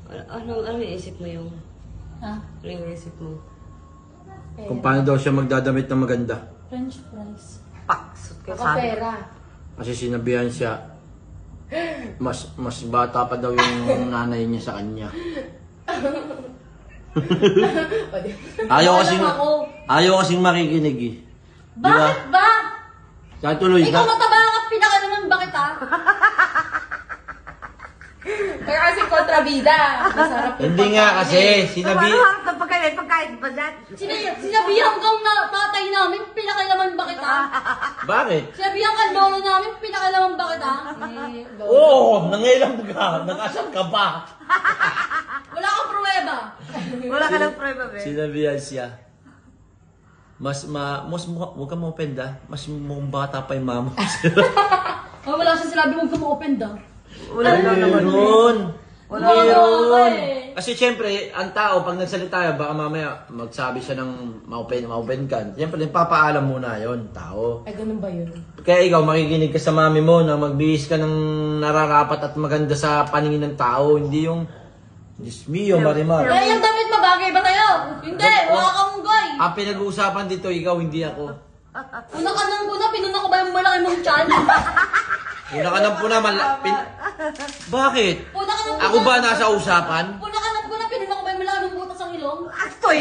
Ano iisip mo yung... Ha? Ano yung iisip mo? Kung paano daw siya magdadamit ng maganda. French fries. Paksot ka Baka pera. Kasi sinabihan siya, mas bata pa daw yung nanay niya sa kanya. Ayaw kasing makikinig eh. Bakit ba? Kaya tuloy Ikaw ka. mataba ka, pinaka naman bakit ha? Kaya kasi kontrabida. Masarap yung Hindi nga kasi, Harap na pagkain ba dyan? Sinabihan kang na tatay namin, pinakailaman ba kita? Bakit? Sinabihan kang lolo namin, pinakailaman ba kita? Oo, nangailang ka. Nang-asal ka pa. Wala kang pruweba. Wala ka ng prueba, be. Sinabihan siya. Huwag ka ma-offend ah. Mas mukhang bata pa yung mama. Wala siya sinabi, huwag ka ma-open daw. Wala naman. Meron. Wala eh. Kasi syempre, ang tao, pag nagsalita yan, baka mamaya magsabi siya ng ma-open ka. Syempre, nagpapaalam muna yon tao. Ay, ganun ba yun? Kaya ikaw, makikinig ka sa mami mo na magbihis ka ng nararapat at maganda sa paningin ng tao. Hindi yung, Diyos mio, Marimar. Kaya yung damit mabagay ba tayo? Hindi, wala kang unggoy. Ang pinag-uusapan dito, ikaw, hindi ako. Una ka nang una, pinuna ko ba yung malaki mong tiyan? Una ka nang puna, Bakit? Puna ka nang Ako ba nasa usapan? Puna ka nang una, pinuna ko ba yung malaki mong butas ang ilong? Astoy!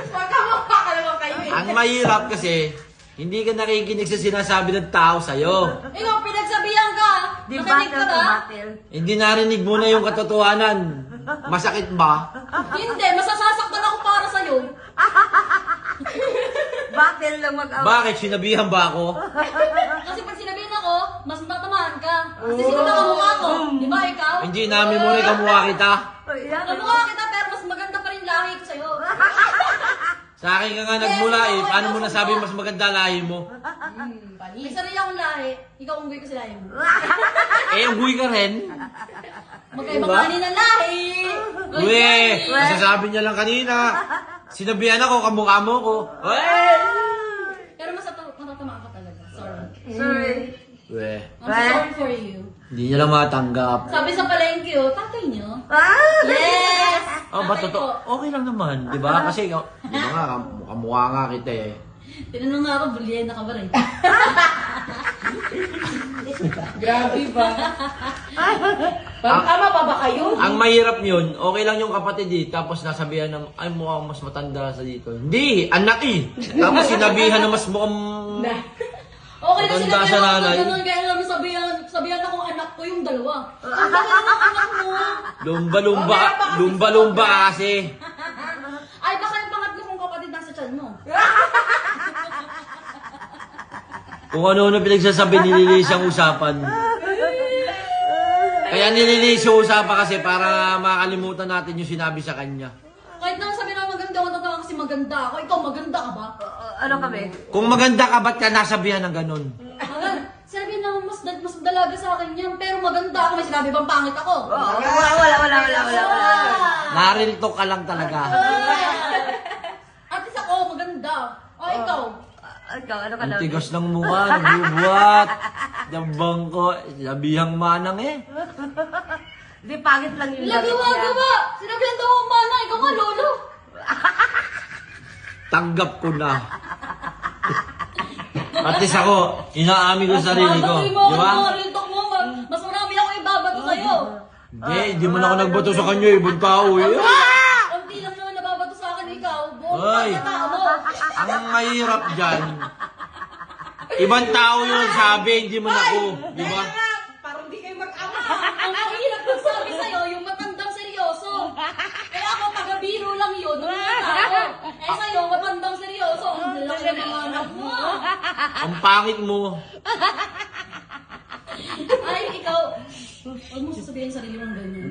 Magkamukha ka naman kayo eh. Ang mahirap kasi, hindi ka nakikinig sa sinasabi ng tao sa'yo. Ikaw, pinagsabihan ka. Di Nakinig ka battle to ba? battle. Hindi narinig mo na yung katotohanan. Masakit ba? Hindi, masasasaktan ako para sa'yo. Battle lang mag-out. Bakit? Sinabihan ba ako? Kasi pag sinabihan ako, mas tatamaan ka. Kasi sino na kamukha ko? Di ba ikaw? Hindi namin mo rin kamukha kita. Kamukha kita pero mas maganda pa rin lahi ko sa'yo. Sa akin ka nga nagmula eh. Paano mo nasabi mas maganda lahi mo? May sarili akong lahi. Ikaw unggoy ko si lahi mo. Eh, unggoy ka rin. Magkaibang kanin ng lahi. Uwe, masasabi niya lang kanina. Sinabihan ako, kamukha mo ko. Pero matatamaan ka talaga. Sorry. Sorry. Uwe, I'm so sorry for you. hindi niya lang matanggap. Sabi sa palengke, oh, tatay niyo. Yes! Oh, ba Tatay totoo? ko. Okay lang naman, di ba? Kasi, di ba nga, kamukha nga kita eh. Tinanong nga ako, buliyan na ka ba rin? Grabe ba? Parang tama pa ba kayo? Ang mahirap yun, okay lang yung kapatid eh, tapos nasabihan na, ay mukhang mas matanda sa dito. Hindi, anak eh. Tapos sinabihan na mas mukhang... Okay na Matanda sila sa pero nanay. ganun kaya namin sabihan akong anak ko yung dalawa. Ang laki ng anak mo. Lumba-lumba kasi. Ay, baka yung pangatlo kong kapatid nasa tiyan mo. Kung ano-ano pinagsasabi, nililis ang usapan. Kaya nililis yung usapan kasi para makalimutan natin yung sinabi sa kanya. Kahit nang sabi na maganda ako, totoo kasi maganda ako. Ikaw, maganda ka ba? Ano kami? Kung maganda ka, ba't ka nasabihan ng ganun? Sabi na mas dalaga sa akin yan, pero maganda ako. May sinabi bang pangit ako? Wala. Naril talk ka lang talaga. At least ako, maganda. O, ikaw. Ikaw, ano ka Ang daw? tigas ng mukha, nagbubuhat. Dambang ko, sabihang manang eh. Hindi, pangit lang yung Gawa. Sinabihan daw ako mana, ikaw nga lolo. Tanggap ko na. At least ako, inaamin ko sa sarili ko. Di ba? Di ba? Mas marami ako ibabato sa'yo. Hindi mo na ako nagbato sa kanya, ibang tao eh. Kunti lang naman nababato sa akin ikaw. Buong Ay. pagkatao mo. Ang mahirap dyan, ibang tao yun sabi, hindi mo na ako. Di ba? Parang di kayo mag-ama. Ang mahirap magsabi sa'yo, yung matandang seryoso. Kaya ako, taga-biro lang yun. Nung mga tao. Eh sa'yo, matandang seryoso. Ang laki ng mga anak mo. Ang pangit mo. Ay, ikaw. Huwag mo sasabihin sa sarili mong ganyan.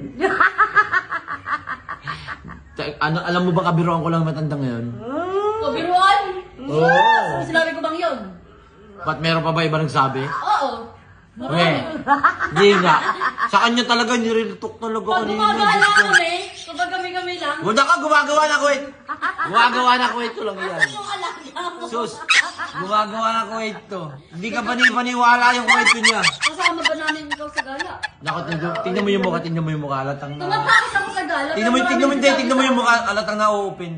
Alam mo ba kabiruan ko lang matanda ngayon? Kabiruan? Oo. Sinabi ko bang yun? Ba't meron pa ba iba nagsabi? Oo. Eh, hindi nga. Sa kanya talaga, nirilitok talaga Pag kanina. gumagawa lang kami, kapag kami lang, Wala ka, gumagawa na kwet. Gumagawa na kwet ko lang yan. yung alaga mo. Sus, Gumagawa ng kwento. Hindi ka paniwala yung kwento niya. Kasama ba namin ikaw sa gala? Naku, tingnan mo yung mukha, tingnan mo yung mukha. Alatang na... Tumatakas ako sa gala. Tingnan mo yung mukha, alatang na open.